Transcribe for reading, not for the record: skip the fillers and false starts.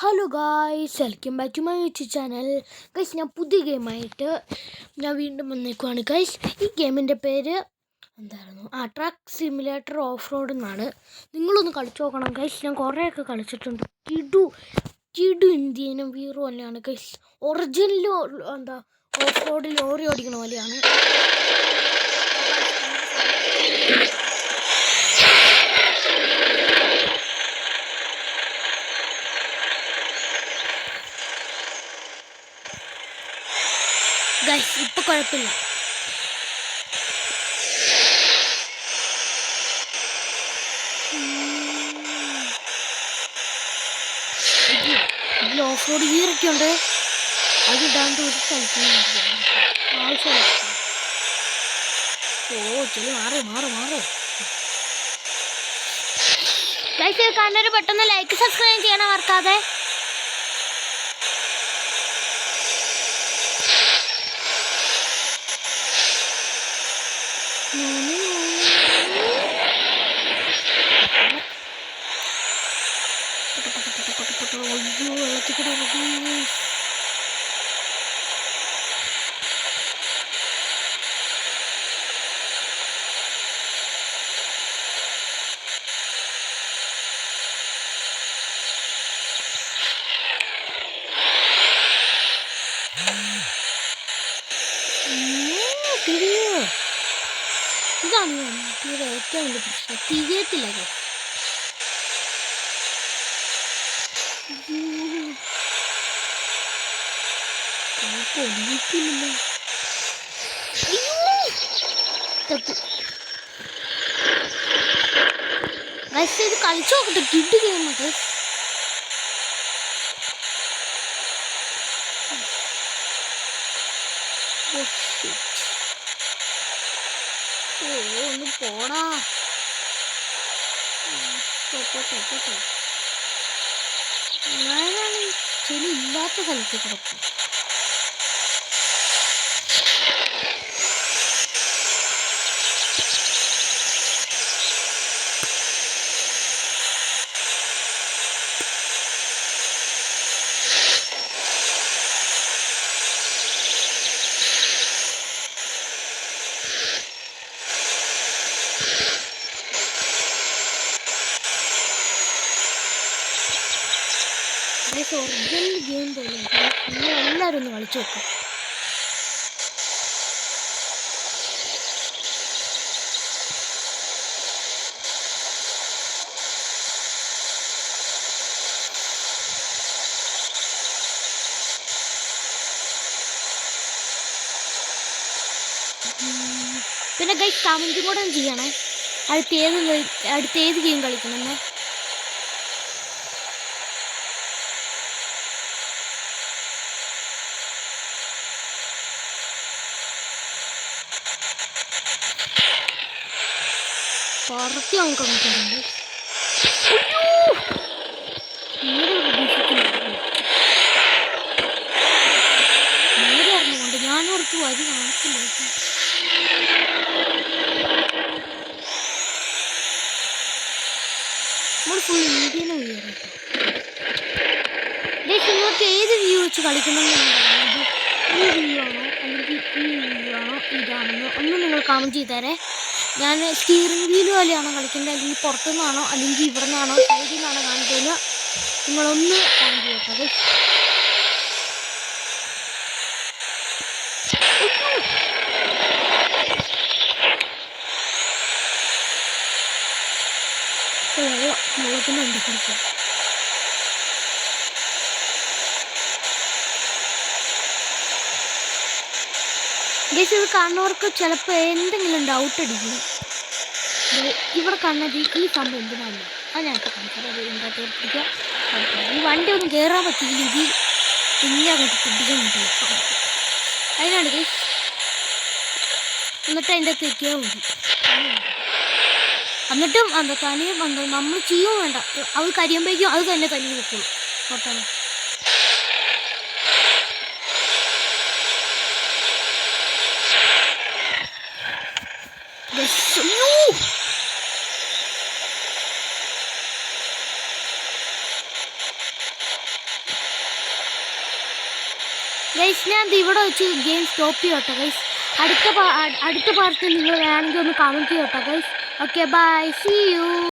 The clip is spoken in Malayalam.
Hello guys, welcome back to my YouTube channel. Guys, ഞാൻ പുതിയ ഗെയിമായിട്ട് ഞാൻ വീണ്ടും വന്നേക്കുവാണ്. ഗൈസ്, ഈ ഗെയിമിൻ്റെ പേര് എന്തായിരുന്നു? ട്രക്ക് സിമുലേറ്റർ ഓഫ് റോഡ് എന്നാണ്. നിങ്ങളൊന്ന് കളിച്ചു നോക്കണം ഗൈസ്. ഞാൻ കുറേയൊക്കെ കളിച്ചിട്ടുണ്ട്. കിഡു ഇന്ത്യനും വീറും തന്നെയാണ് ഗൈസ്. ഒറിജിനലും ഓഫ് റോഡിൽ ലോറി ഓടിക്കണ പോലെയാണ്. ഗൈസ്, ഇപ്പം കുഴപ്പമില്ല. ഇതിൽ ഓഫ് റോഡ് ഗിയറൊക്കെ ഉണ്ട്. അതിടാണ്ട് ഒരു സ്ഥലത്ത് ആവശ്യമില്ല. ചെളി മാറോ ഗൈസ്, കാണുന്നവർ പെട്ടെന്ന് ലൈക്ക് സബ്സ്ക്രൈബ് ചെയ്യണം മറക്കാതെ. ഇതാണ് വണ്ടിയുടെ ഏറ്റവും വലിയ പ്രശ്നം, തിരിയത്തില്ല. ഒഴിക്കില്ല. ഇത് കളിച്ചു നോക്കട്ടെ. കിഡ് ഗെയിമൊക്കെ ഒന്ന് പോടാ. ഞാനാണ് ചെളി ഇല്ലാത്ത സ്ഥലത്ത് കിടക്കും. ഒറിജിനൽ ഗെയിം പോലെ നിങ്ങൾ എല്ലാവരും ഒന്ന് കളിച്ചു നോക്കാം. പിന്നെ ഗൈസ്, കമൻറ്റും കൂടെ ചെയ്യണേ. അടുത്തേത് ഗെയിം കളിക്കണമെന്ന്. പുറത്ത് നമുക്ക് നോക്കുന്നുണ്ട്. നേരെ അറിഞ്ഞുകൊണ്ട് ഞാനോർത്ത് വരി കാണത്തില്ല. നമ്മൾ ഫുൾ ഇന്ത്യനെ വീഴും. നിങ്ങൾക്ക് ഏത് വ്യൂ വെച്ച് കളിക്കണമെന്നുണ്ടാകുന്നത്, ഈ വ്യൂ ആണോ അല്ലെങ്കിൽ ഈ വ്യൂ ആണോ ഇതാണെന്ന് ഒന്ന് നിങ്ങൾ കമൻറ്റ് ചെയ്തേരെ. ഞാൻ സ്റ്റിയറിംഗ് വീല് പോലെയാണോ കളിക്കേണ്ടത്, അല്ലെങ്കിൽ പുറത്തുനിന്നാണോ അല്ലെങ്കിൽ ഇവിടെ നിന്നാണോ സൈഡിൽ നിന്നാണോ കാണിക്കുന്നത്, നിങ്ങളൊന്ന് കമൻറ്റ് ചെയ്തത്. വെള്ളത്തിൻ്റെ വണ്ടി കുടിക്കാം. ഗൈസ്, ഇത് കാണുന്നവർക്ക് ചിലപ്പോൾ എന്തെങ്കിലും ഡൗട്ട് അടിക്കും. ഇവിടെ കാണുന്നത് ഈ സംഭവം എന്തിനാണ് അത് ഞാൻ കാണിച്ചത്. എന്താ ഈ വണ്ടി ഒന്നും കയറാൻ പറ്റിയില്ലെങ്കിൽ പിന്നെ അങ്ങോട്ട് പിടിക്കാൻ പറ്റില്ല. അതിനാണ് ഗൈസ്. എന്നിട്ട് അതിൻ്റെ അകത്ത് വെക്കാൻ മതി. എന്നിട്ടും തനിയും നമ്മൾ ചെയ്യും വേണ്ട. അത് കരിയുമ്പോഴേക്കും അത് തന്നെ തനി വെക്കുള്ളൂ. ഓട്ടോമാറ്റിക്. ഗൈസ് ഞാൻ ദേ ഇവിടെ വെച്ച് ഗെയിം സ്റ്റോപ്പ് ചെയ്യോട്ടെ ഗൈസ്. അടുത്ത പാർട്ട് നിങ്ങൾ വേണമെങ്കിൽ ഒന്ന് കമൻറ്റ് ചെയ്യോട്ടെ guys. Okay bye, see U.